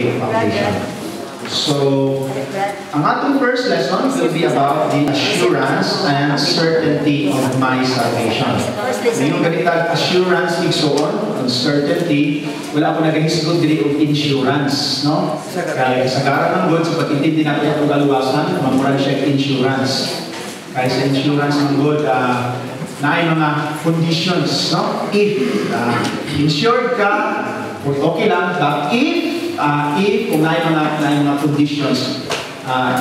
faith foundation. So, ang atong first lesson will be about the assurance and certainty of my salvation. Yung ganitag assurance, igsoon, uncertainty, wala ako nagahisgod dili og insurance, no? Kaya sa gara ng good, sa pag-intindi natin itong kaluwasan, mamura siya insurance. Kaya sa insurance ng good, naay mga conditions, no? If insured ka, okay lang, but if kung naay mga conditions,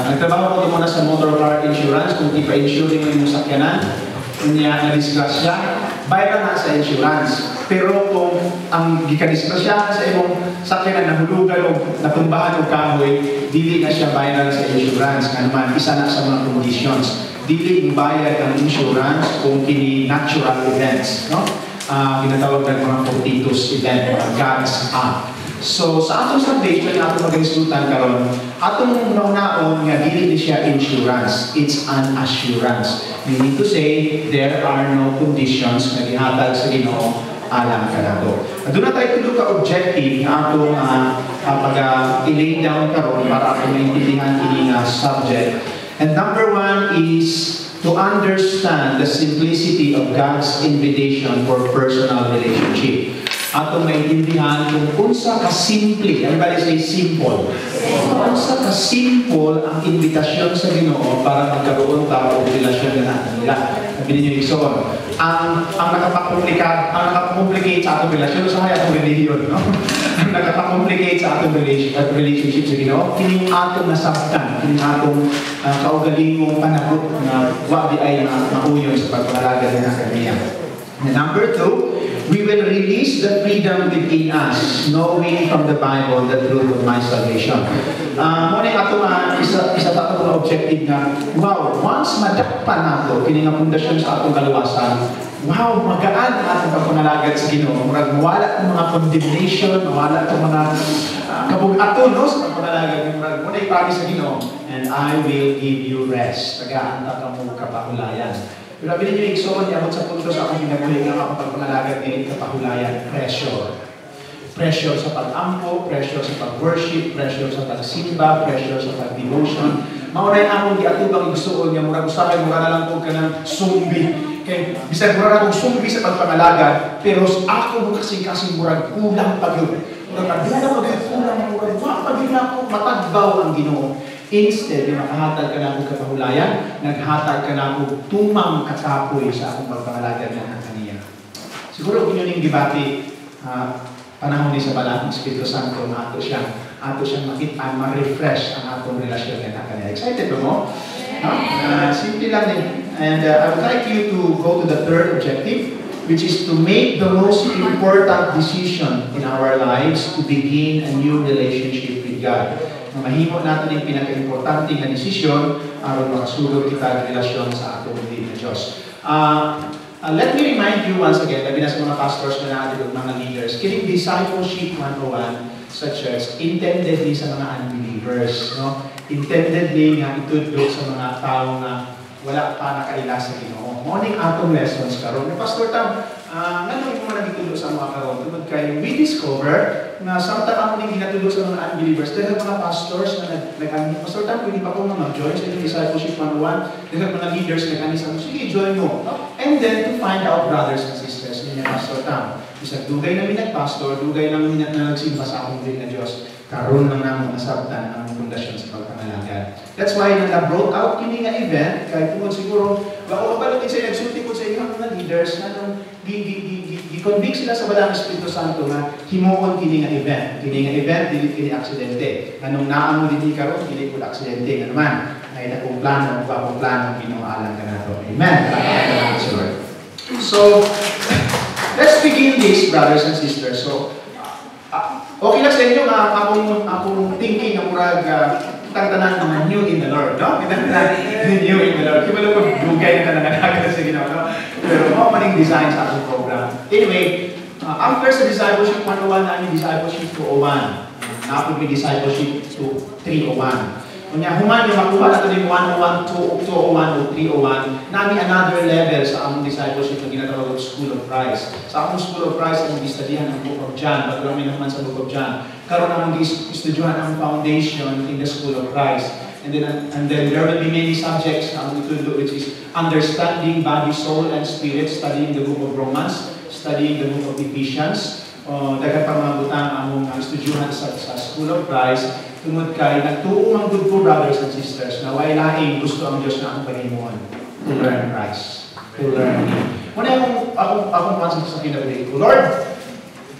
nagtrabaho ko muna sa motor car insurance, kung ipa-insure mo yung sakyanan, kung niya na-disgrasya, bayad na sa insurance. Pero kung ang gika-disgrasya sa imong sakyanan, nahulugan o natumbahan o kahoy, dili na siya bayad sa insurance. Nga naman, isa na sa mga conditions. Dili bayad ang insurance kung kini natural events, no? Ginatawag ng mga fortuitous event, God's act. So, sa atong salvation, atong mag-insultan karon, atong naon nga dili siya insurance, it's an assurance. Meaning to say, there are no conditions na gihatag sa Ginoo alang kanado. Doon na tayo tulo ka objective na atong pag-i-lay down karon para atong maintindihan kini nga subject. And number one is to understand the simplicity of God's invitation for personal relationship. Atong maintindihan kung unsa ka simple, ano ba say simple? Unsa ka simple ang invitasyon sa Ginoo para magkaroon ta og relasyon na natin nila. Sabi niyo igsoon, ang nakakomplicate sa atong relasyon sa atong relihiyon, no? Ang nakakomplicate sa atong relationship sa Ginoo, kining atong nasabtan, kining atong kaugalingong panahon na wa di ay mauyon sa pagpangalaga ng kaniya. And number two, we will release the freedom within us, knowing from the Bible the truth of my salvation. Muna yung atong isa sa atong objective na, wow, once madakpan nato, kini nga pundasyon sa atong kaluwasan, wow, magaan na atong pagpangalagad sa Ginoo. Mawala itong mga condemnation, mawala itong mga kabug-aton, no, sa pagpangalagad. Muna yung promise sa Ginoo, and I will give you rest. Tagaan ta kamo kapahulayan. Pero abili niyo igsoon, yamot sa punto sa akong ginaguli nga akong pagpangalagad din kapahulayan, pressure. Pressure sa pag-ampo, pressure sa pag-worship, pressure sa pag-simba, pressure sa pag-devotion. Maunay akong giatubang igsoon, nga murag usapay, mura na lang po ka ng zombie. Kaya bisag mura akong zombie sa pagpangalagad, pero ako mo kasing murag kulang pag yun. Murag pag-kulang murag pag-yun ako matagbaw ang Ginoo. Instead, makahatag ka na akong kapahulayan, naghatag ka na akong tumang kakapoy sa akong pagpangalagad ng kaniya. Siguro kung yun yung gibati, panahon ni sa balang Espiritu Santo na ato siyang makita, ma-refresh ang atong relasyon ng kaniya. Excited ba mo? Simple lang din. And I would like you to go to the third objective, which is to make the most important decision in our lives to begin a new relationship with God. Mahimo natin yung pinaka-importante na desisyon aron makasulod kita ang relasyon sa atong Diyos. Let me remind you once again, labi na sa mga pastors na natin, mga leaders, kining discipleship 101 sa church, intended din sa mga unbelievers. No? Intended din nga itudlog sa mga tao na wala pa nakaila sa Ginoo. Morning atong lessons karon. Pastor Tam, ngayon mo na nagtulog sa mga karon. Tungod kay we discover na samtang ako nang ginatulog sa mga unbelievers, dahil mga pastors na nag-ani, Pastor Tam, pwede pa ko mag-join sa inyong discipleship 101, dahil mga leaders nag-ani sa mga, sige, join mo. And then to find out, brothers and sisters, ninyo Pastor Tam, isang dugay na minag-pastor, dugay na minag na nagsimba sa akong din na Diyos, karoon lang naman nasabtan ang pundasyon sa pagpangalagad. That's why nang na-brought out kini nga event, kahit tungkol siguro, bako kapalagin sa'yo, nagsulti ko sa inyo mga leaders na nung i-convict sila sa balang Espiritu Santo na himuon kini nga event. Kini nga event, dili kini aksidente. Anong naamo dili karon, dili ko aksidente nga naman. Ay na kung plano, bagong plano, kinualang ka na to. Amen. So, let's begin this, brothers and sisters. So, okay lang sa inyo nga akong thinking ang murag tantanan mga new in the Lord, no? New in the Lord. Kaya ko dugay na nananagal sa Ginoo, no? Pero mo maning design sa ating program. Anyway, after sa discipleship 101 na discipleship 201. Napod may discipleship 301. Kunya human yung makuha nato ning 101, 201 o 301, nami another level sa among discipleship na ginatawag og School of Christ. Sa among School of Christ ang gistudihan ang Book of John, pag kami naman sa Book of John. Karon among gistudihan ang foundation in the School of Christ. And then there will be many subjects na among itudo, which is understanding body, soul, and spirit, studying the Book of Romans, studying the Book of Ephesians. Daghang pa mga butang among estudyuhan sa School of Christ. Tungod kay nagtuo man gud ko, brothers and sisters, na way laing gusto ang Dios na akong pahimuon to learn Christ, to learn Him. Muna akong pansin sa kinabuhi ko, Lord,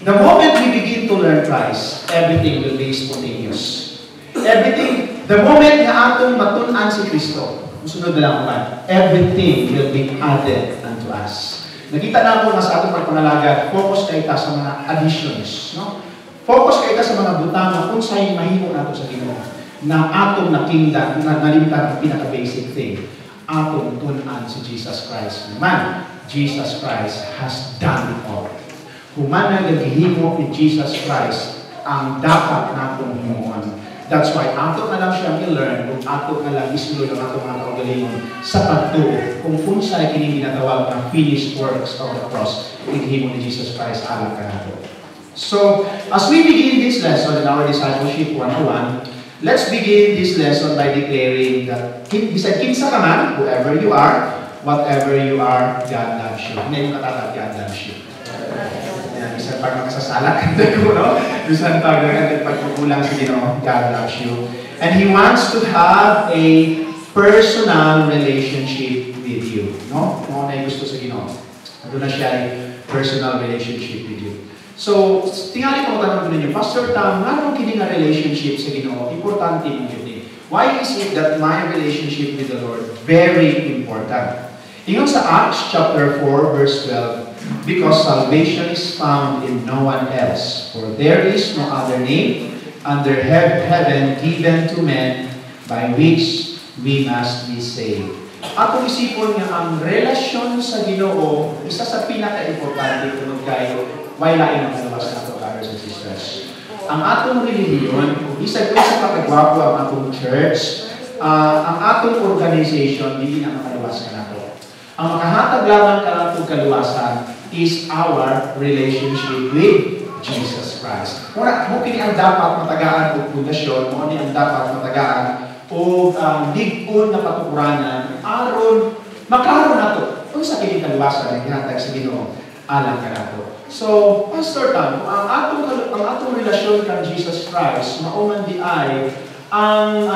the moment we begin to learn Christ, everything will be spontaneous. Everything, the moment na atong matun-an si Kristo, musunod na lang man, everything will be added unto us. Nakita na ako nga sa atong pagpangalaga, focus kayo sa mga additions, no? Focus kayo sa mga butang na kung sa'yo mahimo nato sa Ginoo na atong nakingdan, na nalimtan ang pinaka-basic thing. Atong tunan si Jesus Christ. Man, Jesus Christ has done it all. Human na naghihimo ni Jesus Christ ang dapat natong himuon. That's why ato na lang siyang i-learn kung ato na lang isulod ang atong mga kaugalingon sa pagtuo kung sa'yo kining ginatawag ng finished works of the cross. Naghihimo ni Jesus Christ alang ka nato. So, as we begin this lesson in our Discipleship 101, let's begin this lesson by declaring that bisag kinsa ka man, whoever you are, whatever you are, God loves you. Hindi mo katatag, God loves you. Bisan pag makasasalak, no? Bisan pag pagkukulang sa Ginoo, God loves you. And He wants to have a personal relationship with you. No? Kung ano yung gusto sa Ginoo. Ito na siya ay personal relationship with you. So, tingali ko tanong ko ninyo, Pastor Tam, nga kini nga relationship sa Ginoo, importante mo yun. Why is it that my relationship with the Lord very important? Ingon sa Acts chapter 4 verse 12, because salvation is found in no one else, for there is no other name under heaven given to men by which we must be saved. Atong isipon nga ang relasyon sa Ginoo, isa sa pinaka-importante kung kayo, why lain ang kalawas na ito, brothers and sisters. Ang atong relihiyon, isa sa kapagwapo ang atong church, ang atong organization, hindi na makalawas ka na ito. Ang makahatag lamang ka natong kaluwasan is our relationship with Jesus Christ. Muna, mo kini ang dapat matagaan o pundasyon, mo ni ang dapat matagaan o ligon na patukuranan, aron, makaroon na ito. Kung sa kini kaluwasan, ang hinatag sa Ginoo, alang ka na ito. So, Pastor Tam, ang atong relasyon kang Jesus Christ, mauman di ay ang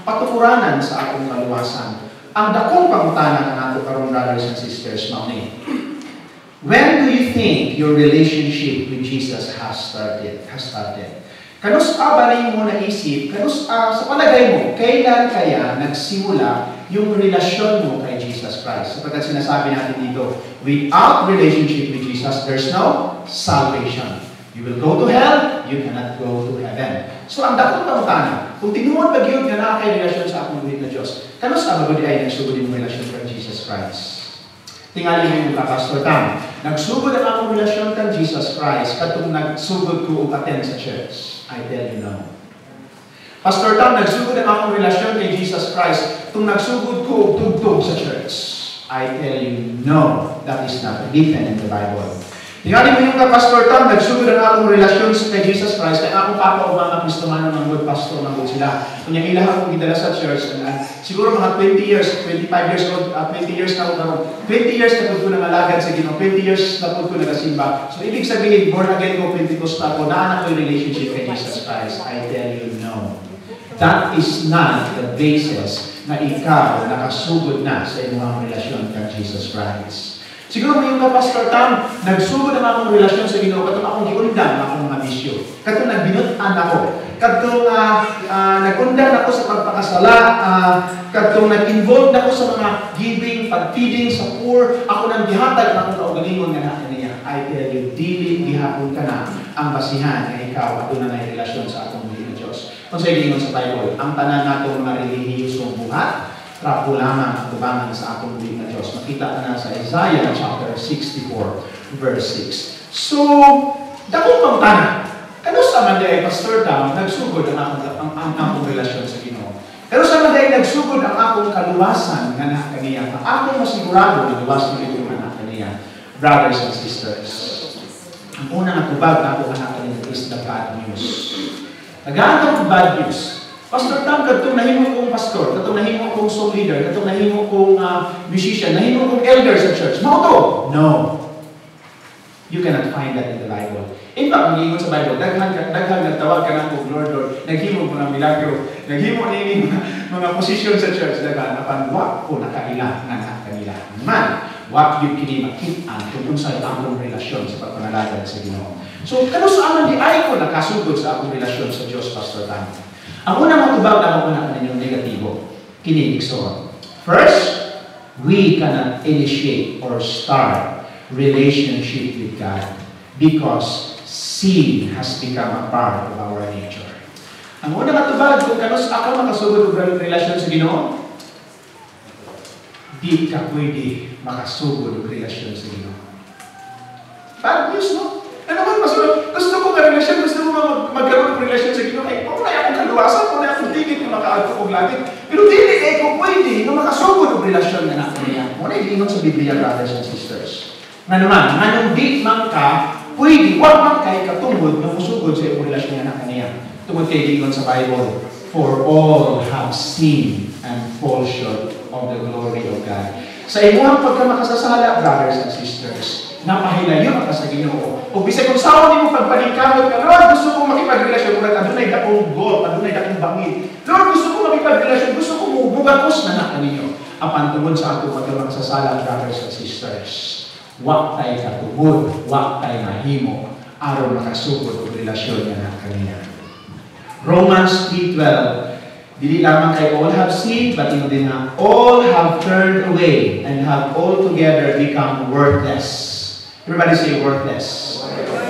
patukuranan sa atong kaluwasan. Ang dakong pangutanan ng ato karong brothers and sisters, mauni. When do you think your relationship with Jesus has started? Kanus balay mo naisip, sa palagay mo, kailan kaya nagsimula yung relasyon mo kay Jesus Christ? Sapagkat sinasabi natin dito, without relationship with Jesus, there's no salvation. You will go to hell, you cannot go to heaven. So ang dakong pangutanan, kung tinuod pag yun nga na kay relasyon sa akong buhit na Diyos, kanus abagod ay nagsugod yung relasyon kay Jesus Christ? Tingali mo yung Pastor Tam, nagsugod ang akong relasyon kay Jesus Christ katong nagsugod ko ukaten sa church. I tell you no. Pastor Tam, nagsugod ang akong relasyon kay Jesus Christ kung nagsugod ko tugtog sa church. I tell you no. That is not written in the Bible. Tingali mo yung Pastor Tam, nagsugod ang akong relasyon kay Jesus Christ kaya akong papa o mga Kristomano ng good pastor ng good sila. Kung yung ilang akong gidala sa church, siguro mga 20 years, 25 years old, 20 years na ako, 20 years na po nangalagad sa Ginoo, 20 years na po nagasimba. So, ibig sabihin, born again ko, Pentecost na ako, naanak ko yung relationship kay Jesus Christ. I tell you no. That is not the basis na ikaw nakasugod na sa inyong relasyon kay Jesus Christ. Siguro may yung Pastor Tam, nagsugod ang akong relasyon sa Ginoo, katong akong giundan akong mga bisyo. Katong nagbinutan ako. Katong nagundan ako sa pagpakasala, katong nag-involved ako sa mga giving, pag-feeding sa poor, ako nang gihatag na akong kaugalingon nga natin niya. I tell you, dili gihapon ka na ang basihan na ikaw at na may relasyon sa atong buhay na Diyos. Kung sa ilingon sa Bible, ang tanan natong mga relihiyosong buhat, trapo lamang ang tubangan sa atong buhay na Diyos. Makita na sa Isaiah chapter 64, verse 6. So, dakong pangtanan. Kano sa man ay Pastor Tam, nagsugod ang akong relasyon sa Ginoo. Pero sa mga nagsugod ang akong kaluwasan nga na kaniya, ang akong masigurado na luwas ng itong anak kaniya, brothers and sisters. Ang unang atubag na akong anak kaniya is the bad news. Nagaantong bad news. Pastor Tam, katong nahimo kong pastor, katong nahimo kong soul leader, katong nahimo kong musician, nahimo kong elder sa church. Mao to? No. You cannot find that in the Bible. In fact, ang ingon sa Bible, daghang nagtawag ka ng kong Lord, naghimo mga milagro, naghimo nini mga posisyon sa church, daghan apan wa ko nakaila nga kanila. Man, what you kini makit-an kung sa among relasyon sa pagpanalagad sa Ginoo. So, kano sa amon di ay ko nakasugod sa akong relasyon sa Dios, Pastor Tan. Ang unang matubag na ako na kaninyong negatibo, kini igsoon. First, we cannot initiate or start relationship with God because sin has become a part of our nature. Ang unang matubag kung kanos ako makasugod og relasyon sa Ginoo, di ka pwede makasugod og relasyon sa Ginoo. Bad news, no? Ano man, Pastor? Gusto ko ka relasyon, gusto mo magkaroon ng relasyon sa Ginoo. Ay, kung na akong kaluwasan, kung na akong tigit na makaato kong langit. Pero dili ay kung pwede na makasugod ng relasyon na natin niya. Muna ilingon sa Biblia, brothers and sisters. Nga naman, anong di man ka, pwede, wag man kay katungod na musugod sa iyong relasyon na natin niya. Tungod kay ilingon sa Bible, for all have sinned and fall short of the glory of God. Sa imuhang pagkamakasasala, brothers and sisters, napahilayo ka sa Ginoo. O bisag kung saan mo pagpaningkamot ka, Lord, gusto kong makipagrelasyon. Lord, adunay dakong goal, adunay dakong bangit. Lord, gusto kong makipagrelasyon. Gusto kong mubugakos na na kaninyo. Apan tungod sa ato pagkamakasasala, brothers and sisters, wak tay katubod, wak tay mahimo, aron makasugod o relasyon na na kanina. Romans 3:12. Dili lamang kay all have sinned, but ino din na all have turned away and have altogether become worthless. Everybody say worthless.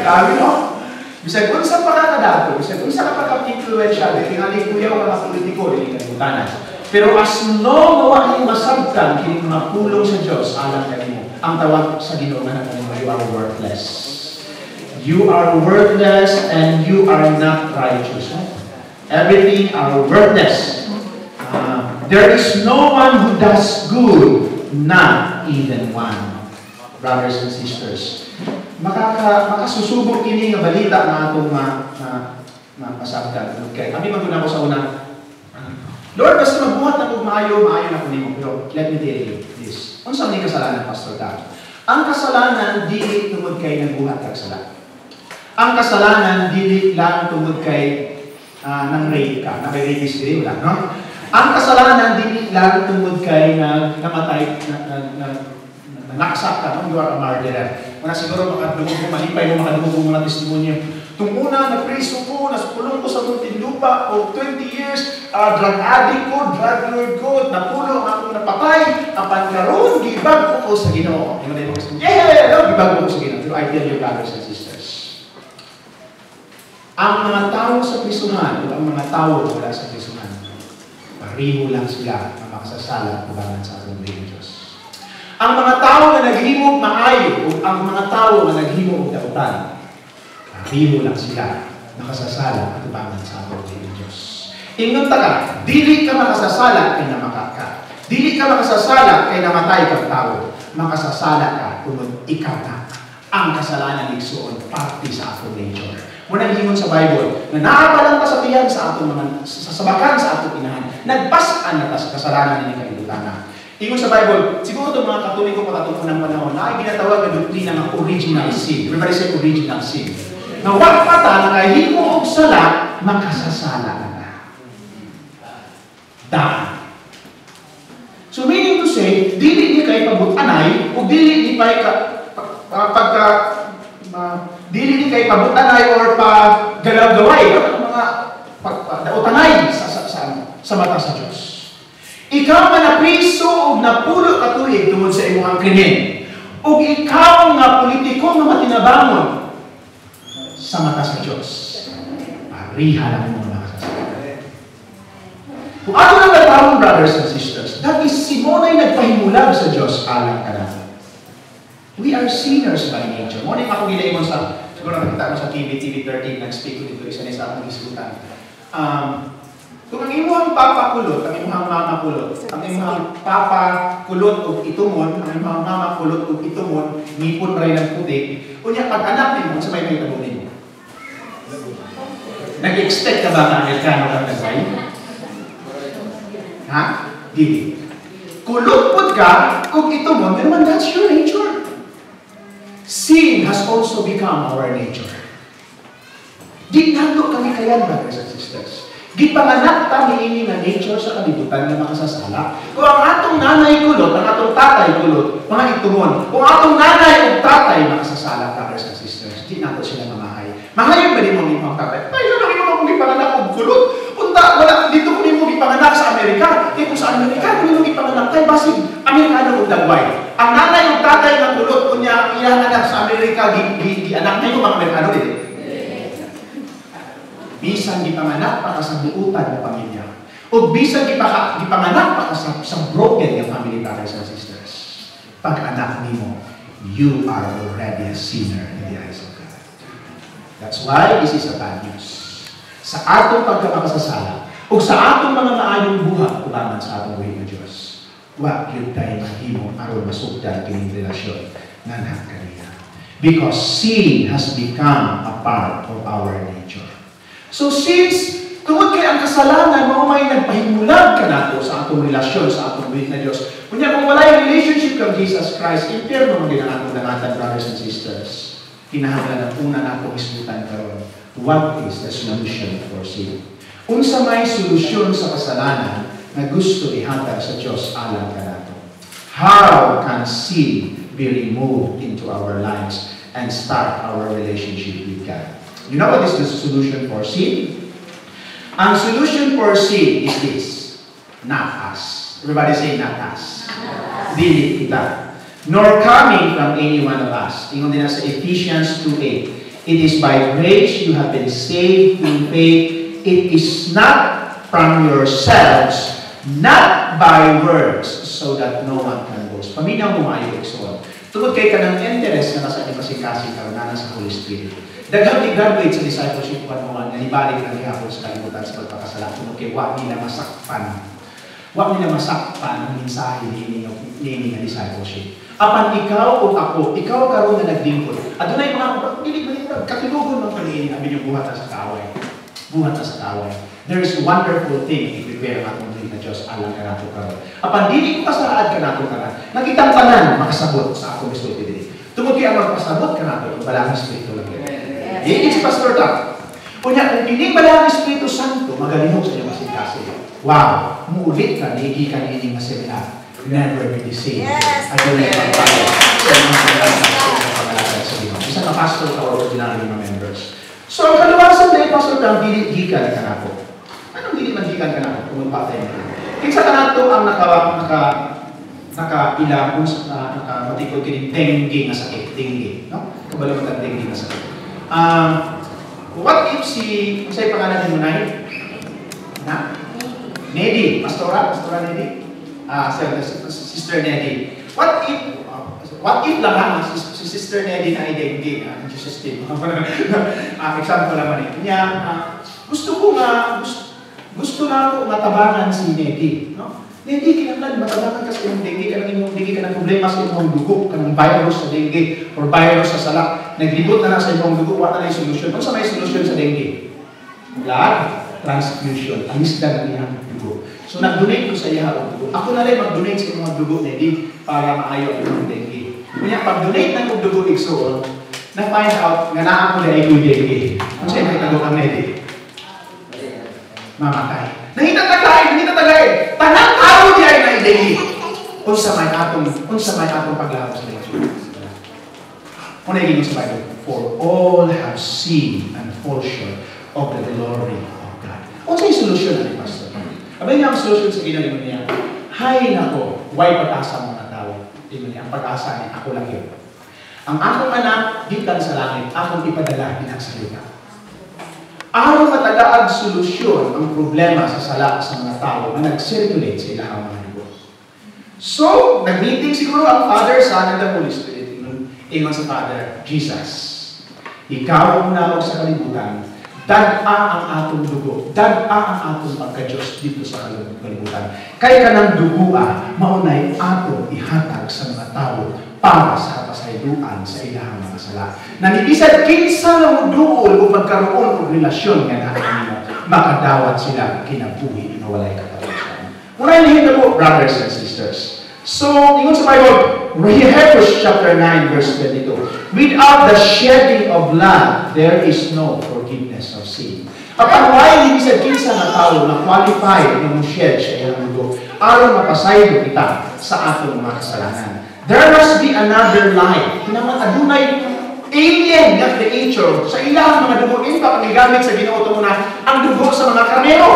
Grabe, no? Bisag kung sa pagkakadato, bisag kung sa kapag-influensya, dili nga ni kuya o mga politiko, dili ka butanan. Pero as long na wala masabtan, kini mga pulong sa Diyos, alam ka mo, ang tawag sa Ginoo nga natin, you are worthless. You are worthless and you are not righteous. Everything are worthless. There is no one who does good, not even one. Brothers and sisters, makasusubok kini nga balita na atong masabtan. Okay, kami maguna ko sa una. Lord, basta magbuhat na kung maayo na ko nimo. Pero let me tell you this. Unsa ni kasalanan, Pastor Dad? Ang kasalanan dili tungod kay nagbuhat kag sala. Ang kasalanan dili lang tungod kay nang rape ka, nag-rapist din wala, no? Ang kasalanan dili lang tungod kay namatay naksak ka, no? You are a murderer. Wala siguro makadungog mo, malipay mo, makadungog mo mga testimonyo. Tung una, napriso ko, nasapulong ko sa Muntinlupa o 20 years, drug addict ko, drug lord ko, napulong akong napatay, apan karon gibag ko sa Ginoo. Yeah! No, gibag ko sa Ginoo. Pero I tell you, brothers and sisters, ang mga tao sa prisuhan, o ang mga tao wala sa prisuhan, pariho lang sila na makasasala kubangan sa atong Diyos. Ang mga tao na naghimo maayo o ang mga tao na naghimo og dautan, pariho lang sila nakasasala kubangan sa atong Diyos. Ingon ta ka, dili ka makasasala kay namakak ka. Dili ka makasasala kay namatay kang tao. Makasasala ka kung ikaw na ang kasalanan igsuon parte sa atong nature. Muna hingon sa Bible, na naapalang kasatiyan sa atong mga sasabakan sa atong inahan. Nagpasaan na sa kasalanan ni kailutana. Hingon sa Bible, siguro itong mga Katoliko patatong unang panahon, na ginatawag na doktrina ng original sin. Everybody say original sin. Na wag pata na kahimo og sala, makasasala na na. Daan. So meaning to say, dili ni kay pabutanay, o dili ni kay dili ni kay pabutanay or pagalaw-gaway, mga pagdautanay sa mata sa Diyos. Ikaw nga napriso o napulo katuig tungod sa imong krimen. O ikaw nga politiko nga matinabangon sa mata sa Diyos. Pariha lang mo makasasala. Kung ato lang nagtawang, brothers and sisters, dahil Simonay nagpahimulag sa Diyos, alam ka na. We are sinners by nature. Muna yung ako gilaimon siguro nakita mo sa TV 13, nag-speak ko dito, isa niya sa akong isutan. Kung ang imong papa kulot, ang imong mama kulot, ang imong papa kulot o itumon, ang imong mama kulot o itumon, ngipon ray ng puti, kunya pag anak nimo sa may tabunin mo. Nag-expect ka ba na Amerikano kang nagway? Ha? Dili. Kulot pod ka, kung itumon, pero man that's your nature. Sin has also become our nature. Di nato kami kayan, brothers and sisters. Gipanganak ta niini nga nature sa kalibutan nga makasasala. Kung ang atong nanay kulot, ang atong tatay kulot, mga itumon. Kung atong nanay ug tatay makasasala, brothers and sisters, di nato sila mamahay. Mahayon ba din mo imong tatay? Ay, yun ang imong gipanganak og kulot. Punta, wala dito ko nimo gipanganak sa Amerika. Kung sa Amerika ko nimo gipanganak kay basig Amerikano ug dagway. Ang nanay ug tatay nga kulot kunya iyang anak sa Amerika gi anak nimo mga Amerikano dili. Bisan gipanganak pa ka sa buutan nga pamilya. O bisan gipanganak pa ka sa broken nga family, brothers and sisters. Pag anak nimo, you are already a sinner in the eyes of God. That's why this is a bad news. Sa atong pagkamakasasala, o sa atong mga maayong buhat, ubangan sa atong buhay ng Diyos, wa gyud tayo mahimo aron masugdan kining relasyon nga nakakaniya. Because sin has become a part of our nature. So since tungod kay ang kasalanan mao may nagpahimulag kanato sa atong relasyon sa atong buhay na Dios. Kunya kung walay relationship kang Jesus Christ, impyerno man din ang atong dangatan, brothers and sisters. Kinahanglan ang una nato isgutan karon. What is the solution for sin? Unsa may solusyon sa kasalanan na gusto ihatag sa Dios alang kanato? How can sin be removed into our lives and start our relationship with God? You know what is the solution for sin? Ang solution for sin is this. Not us. Everybody say not us. Dili kita. Nor coming from any one of us. Ingon din sa Ephesians 2:8. It is by grace you have been saved through faith. It is not from yourselves, not by works, so that no one can boast. Paminaw mo maayo iksoon. Tungod kay kanang interest na nasa ipasikasin karon na sa Holy Spirit. Daghang i-graduate sa discipleship 101 na ibalik na gihapon sa kalibutan sa pagpakasala tungod kay wa nila masakpan. Wa nila masakpan ang mensahe ni nga discipleship. Apan ikaw o ako, ikaw karon na naglingkod. Adunay mga dili man katilugon man kanini abi yung buhat sa kaway. Buhat sa kaway. There is a wonderful thing i-prepare ang atong na Diyos alang kanato karon. Apan dili ko kasalaad kanato karon. Nakitang tanan makasabot sa akong isulti diri. Tungod kay ang magpasabot kanato ang balang espiritu lang. It's Pastor Doc. Kunya, kung hindi ba ang Espiritu Santo, magalihok sa iyong masingkasi. Wow! Muulit ka, nihigi ka nining maseminar. Never be the same. Yes! At yung nagpapalo sa mga pangalasan sa limang. Isang pastor ka ordinary mga members. So, ang kalawasan na Pastor Doc, dili-gikan ka na po. Anong dili man-gikan ka na po? Kung magpatay na po. Kinsa ka na ito ang naka-ilang, naka-matikod kining dengue nga sakit. Dengue. No? Kabalaman ang dengue nga sakit. What if sa'yo pangalan mo na na? Nedi. Pastora Nedi? Sister Nedi. What if lang ha, si Sister Nedi na identity, Jesus name. Example naman eh. Kanya, gusto na ako matabangan si Nedi. No? Nedi, kinanglan, matabangan ka sa iyong dengue, dengue ka ng problema sa iyong dugo, ka ng virus sa dengue, or virus sa salak. Naglibot na sa iyong dugo, wala na yung solusyon. Ano sa may solusyon sa dengue? Blood transfusion. Alis na ng iyang dugo. So, nag-donate ko sa iya ang dugo. Ako na rin mag-donate sa iyong dugo, Nedi, para maayo ang iyong dengue. Kanya, pag-donate ng iyong dugo, Iksoon, na-find out nga na ako na iyong dengue. Ano sa'yo nakitago kang Nedi? Mamatay. Nangitataglay. Tanang tao niya ay na-dengue. Unsa may atong paglahap sa Diyos. Una yung sa Bible, for all have seen and fall short of the glory of God. Unsa yung solusyon na ni Pastor? Abay nga ang solusyon sa ginagawa niya, hay nako, why pag-asa mga tao? Ang pag-asa niya, ako lang yun. Ang akong anak, gikan sa langit, akong ipadala din ang salita. Araw matagaag solusyon ang problema sa sala sa mga tao na nag-circulate sa ilang mga libo. So, nag-meeting siguro ang Father, Son, and the Holy Spirit. Ingon sa Father, Jesus, ikaw ang nawag sa kalibutan, Dad-a ang atong dugo. Dad-a ang atong pagka-Diyos dito sa kalibutan. Kaya ka ng dugo maunay atong ihatag sa mga tao para sa kapasayduan sa ilahang mga sala. Nanibisan kinsa nga moduol o magkaroon o relasyon nga naa nimo, makadawat sila kinabuhi na walay katapusan. Muna nahita po, brothers and sisters. So, ingon sa Bible, Hebrews chapter 9, verse 22. Without the shedding of blood, there is no forgiveness of sin. Apan why hindi sa kinsa nga tao na qualified na mo-shed sa iyang dugo aron mapasaylo kita sa atong mga kasalanan. There must be another life. Kinaman adunay alien nga creature sa ilang mga dugo. Hindi pa pamigamit sa Ginoo muna ang dugo sa mga karnero.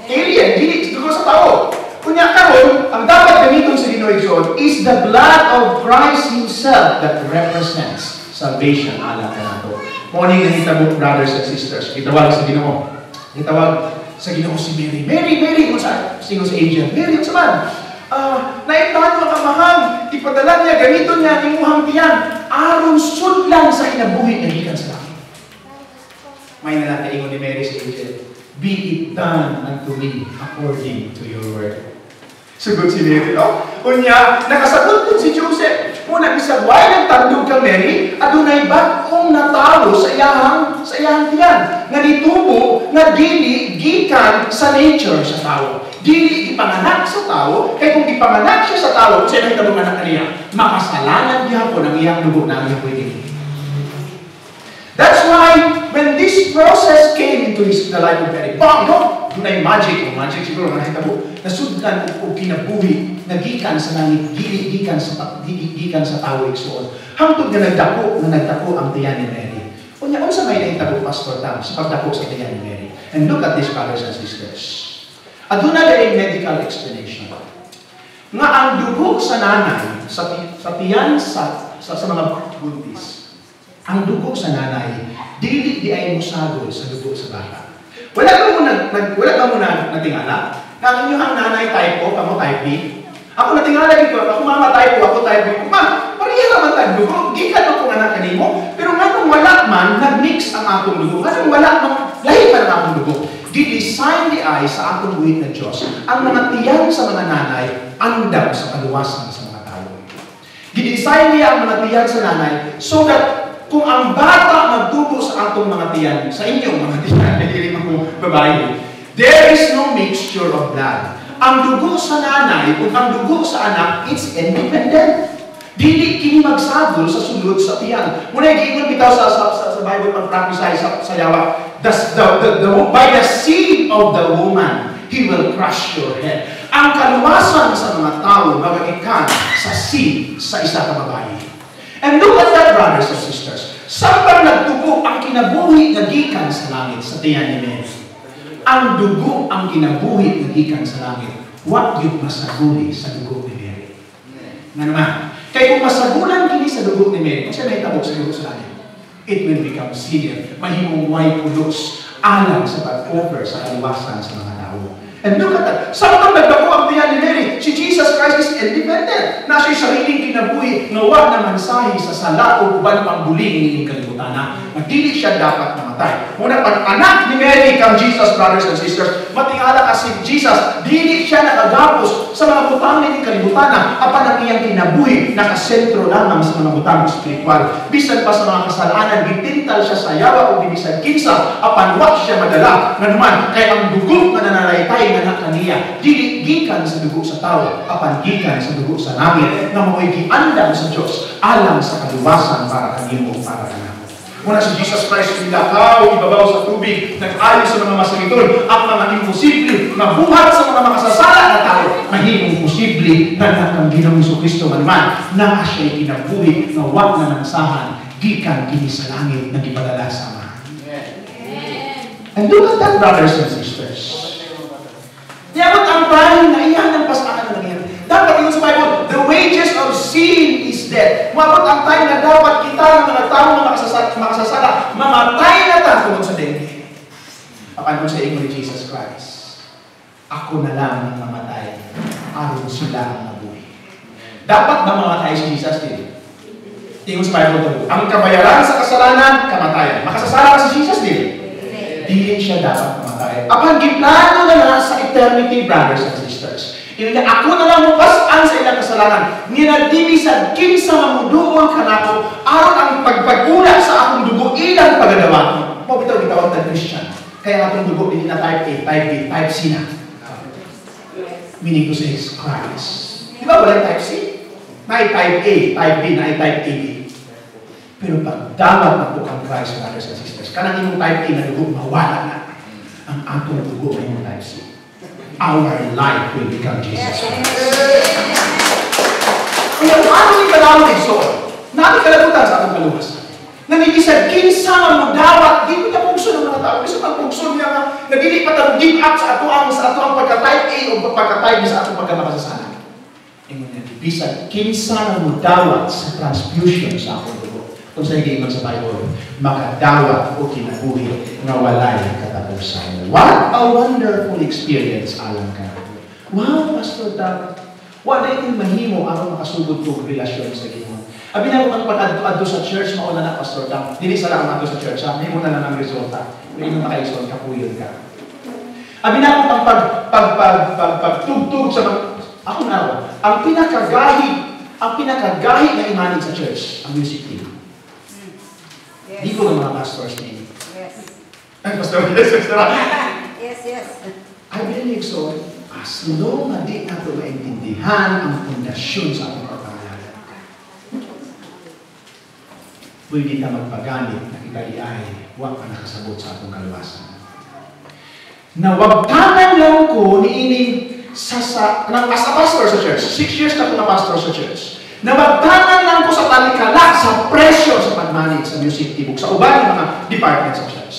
Alien, dili dugo sa tao. Kunya karon, ang dapat gamiton sa Ginoo is the blood of Christ Himself that represents salvation ala kanato. Morning na hitabo, brothers and sisters. Gitawag sa Ginoo. Gitawag sa Ginoo si Mary. Mary, kung sa singo sa angel. Mary, sa man. Naitahan mo ang mahang. Ipadala niya, gamiton niya, imuhang tiyan. Aron sudlan sa kinabuhi na gikan sa langit. May nalataingon ni Mary sa angel. Be it done unto me according to your word. Sugod si Mary, no? Kunya, nakasagot po si Joseph. Muna isagway ng tandog kang Mary, adunay bagong natalo sa iyahang tiyan. Nga ditubo, nga dili, gikan sa nature sa tao. Dili ipanganak sa tao, kaya kung ipanganak siya sa tao, siya na itabong anak niya, makasalanan niya po ng iyang dugo na ang iyang. That's why, when this process came into the life of Mary, bang, no? Dunay magic, magic siguro, nakita mo, nasudlan o kinabuhi, nagikan sa langit, gikan sa tao igsoon. Hangtod na nagdako ang tiyan ni Mary. Unya, unsa may nahitabo, Pastor Tam, sa pagdako sa tiyan ni Mary? And look at this, brothers and sisters. Aduna ay medical explanation. Nga ang dugo sa nanay, sa tiyan sa mga buntis, ang dugo sa nanay, dili di ay musagol sa dugo sa bata. Wala ka mo natingala? Na ang inyong nanay type O, kamo type B? Ako natingala dito, ako mama type O, ako type B. Ma, pareha naman tayo dugo. Gikan ako nga anak kanimo. Pero nga nung wala man, nag-mix ang atong dugo. Nga nung wala man, lahi pa ng atong dugo. Di-design di ay sa atong buhit na Diyos. Ang mga tiyan sa mga nanay, andam sa kaluwasan sa mga tao. Di-design niya ang mga tiyan sa nanay so that kung ang bata magtubo sa atong mga tiyan, sa inyong mga tiyan, hindi mga babae, there is no mixture of blood. Ang dugo sa nanay, kung ang dugo sa anak, it's independent. Dili kini magsagol sa sulod sa tiyan. Muna giingon bitaw sa Bible pag-prophesy sa yawa, by the seed of the woman, he will crush your head. Ang kaluwasan sa mga tao magagikan sa seed sa isa ka babae. And look at that, brothers and sisters. Samtang nagtubo ang kinabuhi na gikan sa langit sa tiyan ni Mary. Ang dugo ang kinabuhi na gikan sa langit. What yung masaguli sa dugo ni Mary? Nga naman. Kaya kung masagulan kini sa dugo ni Mary, kung siya nahitabo sa dugo sa langit, it will become sinner. Mahimong way pulos alang sa pag-offer sa kaluwasan sa mga tao. And look at that. Samtang nagdako ang tiyan ni Mary, si Jesus Christ is independent. Na siya'y sariling kinabuhi, nawag na mansahi sa sala o uban pang buling ng kalibutan na dili siya dapat mamatay. Muna pag anak ni Mary kang Jesus, brothers and sisters, matingala kasi Jesus, dili siya nakagapos sa mga butangin ng kalibutan na apan ang iyang kinabuhi, nakasentro lamang sa mga butang spiritual. Bisan pa sa mga kasalanan, gitintal siya sa yawa o bisan kinsa, apan wak siya madala. Nga naman, kaya ang dugo na nananaytay nga na kaniya, dili gikan sa dugo sa tao, apan gikan sa dugo sa langit, na mo'y giandam sa Diyos, alang sa kaluwasan para kanimo para kanamo. Muna si Jesus Christ, nilakaw, ibabaw sa tubig, nag-alis sa mga masakiton, ang mga imposible, mabuhat sa mga makasasala na tao, mahimong posible na nakang Ginoong Jesucristo man, na siya'y kinabuhi, na wak na nansahan, gikan kini sa langit, na ipadala sa ama. And look at that, brothers and sisters. Yabot ang bahay na iyan ang pasakan na nangyari. Dapat yun sa Bible, the wages of sin is death. Mabot ang time na dapat kita ng mga tao na makasasala, mamatay na tungkol sa dengue. Paano sa inyo ni Jesus Christ? Ako na lang ang mamatay, aron sila ang mabuhi. Dapat ba mamatay si Jesus din? Tingin sa Bible ito. Ang kabayaran sa kasalanan, kamatayan. Makasasala ka si Jesus din? Dili siya dapat mamatay. Apan giplano na sa eternity, brothers and sisters. Ina ako na lang mupasaan sa ilang kasalanan. Ninadili sa kinsa mamuduol ka na ako, aron ang pagpagula sa akong dugo, ilang pagadawa. Mabitaw gitawag na Christian. Kaya atong dugo, hindi na type A, type B, type C na. Meaning to say, Christ. Di ba wala type C? May type A, type B, na type AB. Pero pag dawat na po ang Christ, brothers and sisters, kanang imong type A na dugo, mawala na. Ang atong dugo ay yung type C. Our life will become Jesus Christ. Kaya ano yung kalawang igsoon? Namin kalabutan sa atong kaluwasan. Nanibisag, kinsa mo dawat, di ko niya pugso ng mga tao. Bisa pang pugso niya nga, nagili pa tayo give up sa ato ang pagka-type A o pagka-type B sa atong pagka-makasasanan. Ingon niya, bisag, kinsa mo dawat sa transfusion sa akong dugo. Kung sa higing sa Bible, makadawat o kinabuhi na walay katapusan. What a wonderful experience, alam ka. Wow, Pastor Dawat. Wala yung mahimo aron makasugod ko relasyon sa Ginoo. Abi na kung pag-adto sa church, mauna na, Pastor Dawat. Dili sa lang adto sa church, mahimo na lang ang resulta. Kung ino makaison, kapuyon ka. Abi na kung pagtugtog sa mga... Ako na, ang pinakagahi na imanin sa church, ang music team. Di ko ng mga pastors niya. Yes. Ay, pastor, yes. Yes. I believe so. As long na di nato maintindihan ang pundasyon sa ating pagpangalaga, pwede na magpaganit na ikaliay, huwag pa nakasabot sa atong kaluwasan. Nawagtanan lang ko ni ining as a pastor sa church. 6 years na ako na pastor sa church. Nawagtanan lang ko sa talikala, sa presyo sa pag-manage sa music team, sa uban ng mga department sa church.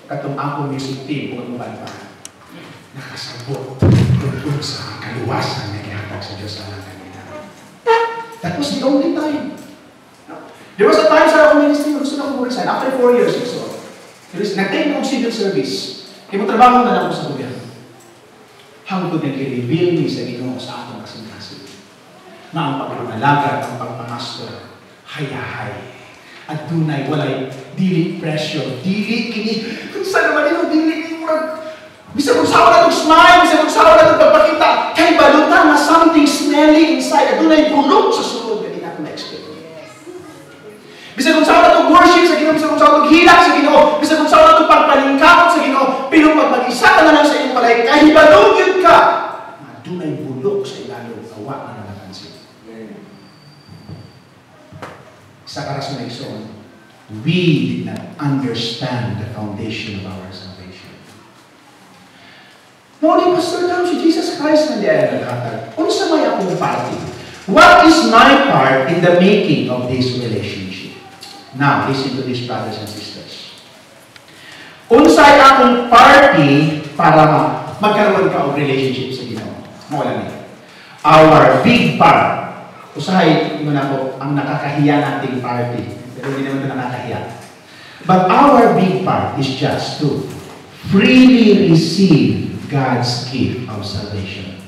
Katong ako music team, kung uban pa, nakasabot tungkol sa kaluwasan na ihatag sa Diyos sa mga kanina. That was the only time. There was a time sa akong ministry, gusto na akong resign. After 4 years or so, nag-time akong civil service. Kaya mo trabaho na lang ako sa gobyerno. Hangtod nag-reveal ni sa Ginoo sa atong kasing-kasing. Na ang pagpamalagad, ang pagpamastor, hayahay. At dunay, walay, dili pressure, dili kini, kung saan naman ito, dili kini murag, bisa kung sawa na itong smile, bisa kung sawa na itong pagpakita, kay balutan na something smelly inside, at dunay bulok sa sulod, hindi na ito na-expect. Bisa kung sawa na itong worship sa Ginoo, bisa kung sawa na itong hilak sa Ginoo, bisa kung sawa na itong pagpalingkamot sa Ginoo, pero pag mag-isa ka na lang sa iyong palay, kahibalugid ka, na dunay bulok sa ilalim, awa na napansin. Sa karas na ison, we did not understand the foundation of our salvation. No, ni Pastor Dam, si Jesus Christ na diyan naghatag. Unsa may akong party? What is my part in the making of this relationship? Now, listen to this, brothers and sisters. Unsay akong party para magkaroon ka of relationship sa Ginoo? Mawala niya. Our big part. Usahay, yun ako, ang nakakahiya nating party. Pero hindi naman ito nakakahiya. But our big part is just to freely receive God's gift of salvation.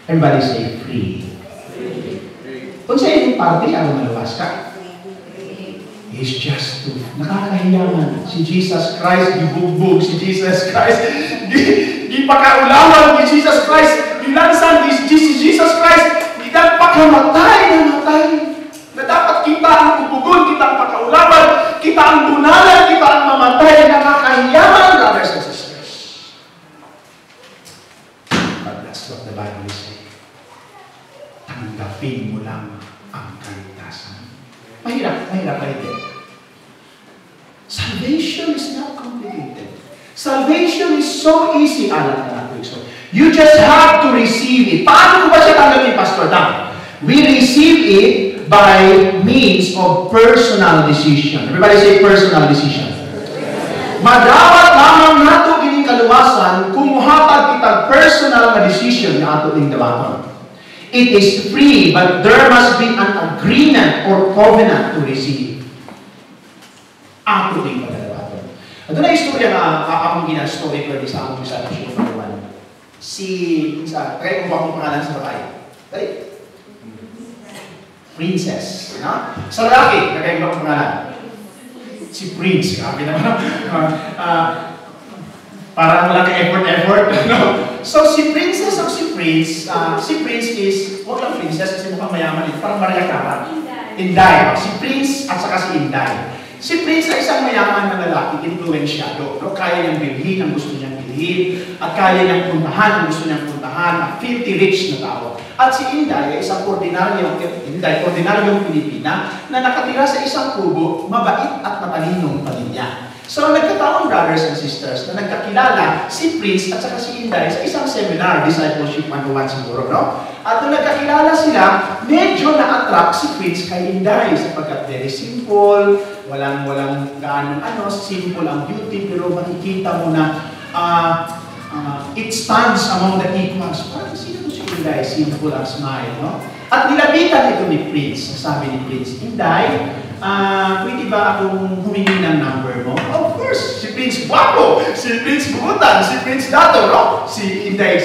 Everybody say free. Kung sa yung party, ano maluwas ka? It's just to, nakakahiyaman. Si Jesus Christ, gibugbog si Jesus Christ. Gipakaulawan ni Jesus Christ. Gilansan ni Jesus Christ. Kita pakamatay na matay. Na dapat kita ang pupugon, kita ang pakaulaban, kita ang bunalan, kita ang mamatay, nakakahiyaman, brothers and sisters. But that's what the Bible is saying. Tanggapin mo lang ang kaligtasan. Mahirap ito. Salvation is not complicated. Salvation is so easy, alam na natin. So, you just have to receive it. Paano ko ba siya tanggapin, Pastor Dam? We receive it by means of personal decision. Everybody say personal decision. Madawat lamang nato kining kaluwasan kung muhatag kita personal na decision na ato ning dawaton. It is free, but there must be an agreement or covenant to receive. Ato ning pagdawaton. Ito na istorya na akong gina-story ko sa akong isa na siya kaya kung ba akong pangalan sa babae? Dali. Princess. No? Sa lalaki, kaya kung ba akong pangalan? Si Prince. Grabe naman. Parang walang effort, no? So, si Princess o si Prince is, huwag lang Princess kasi mukhang mayaman ito, parang Maria Clara. Inday. Si Prince at saka si Inday. Si Prince ay isang mayaman na lalaki, influensyado. No? Kaya niyang bilhin ang gusto niyang bilhin, at kaya niyang puntahan ang gusto niyang puntahan, at filthy rich na tao. At si Inday ay isang ordinaryong Pilipina na nakatira sa isang kubo, mabait at matalinong pamilya. So, nagkataon, brothers and sisters, na nagkakilala si Prince at saka si Inday sa isang seminar, Discipleship 101 siguro, no? At nung nagkakilala sila, medyo na-attract si Prince kay Inday sapagkat very simple, walang gaano, simple ang beauty, pero makikita mo na it stands among the equals. Parang sino si Inday? Simple ang smile, no? At nilapitan ito ni Prince. Sabi ni Prince, Inday, pwede ba akong humingi ng number mo? Of course, si Prince Guapo, si Prince Bukutan, si Prince Dato, no? Si Inday,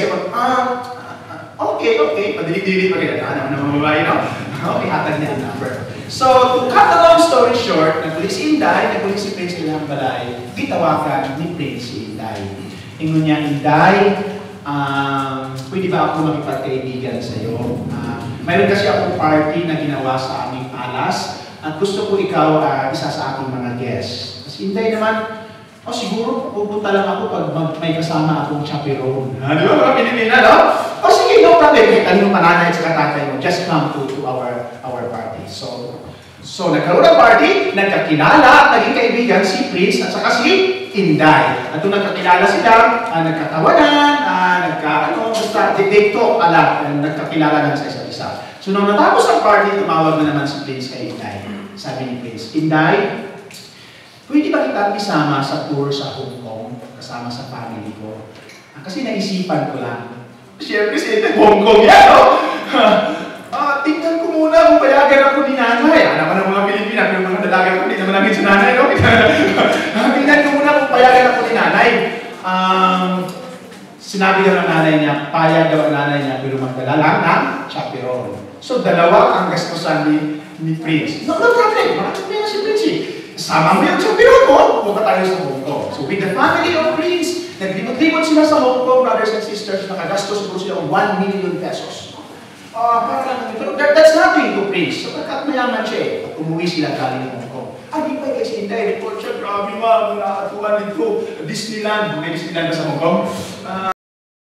okay, padilig-dilig pa kaya ng mga babae, no? Okay, hatag niya ang number. So, to cut a long story short, naguli si Inday, naguli si Prince Ilang Balay, gitawakan ni Prince si Inday. Ingon niya, Inday, pwede ba ako makipagkaibigan sa iyo? Mayroon kasi akong party na ginawa sa aming alas at gusto ko ikaw isa sa aking mga guests. Kasi Inday naman, siguro pupunta lang ako pag may kasama akong chaperone. Di ba mga Pilipina, no? Sige, no problem. Kanino pananay at saka tatay mo, just come to our party. So nagkaroon ng party, nagkakilala at naging kaibigan si Prince at saka si Inday. At nung nagkakilala sila, nagkatawanan, basta they talk a lot, nagkakilala na sa isa't isa. So nung natapos ang party, tumawag na naman si Prince kay Inday. Sabi ni Prince, Inday, pwede ba kita isama sa tour sa Hong Kong, kasama sa family ko? Kasi naisipan ko lang. Siyempre, Hong Kong yan, no? Tingnan ko muna kung payagan ako ni nanay. Anak ko ng mga Pilipina, pero mga dalaga ko, hindi naman namin si nanay, no? Tingnan ko muna kung payagan ako ni nanay. Sinabi daw ng nanay niya, payag daw ang nanay niya, pero magdala lang ng chaperone. So, dalawa ang gastusan ni Prince. No problem, maraming pera si Prince. Sama mo yung chaperone mo, pumunta tayo sa Hong Kong. So, with the family of Prince, naglibot-libot sila sa Hong Kong, brothers and sisters, nakagastos siguro sila 1 million pesos. Pero that's nothing to Prince. Sapagkat mayaman siya eh. At umuwi sila galing Hong Kong. Di ba kasi Inday, report siya, grabe ma, nakatuan dito. Disneyland, may Disneyland ba sa Hong Kong?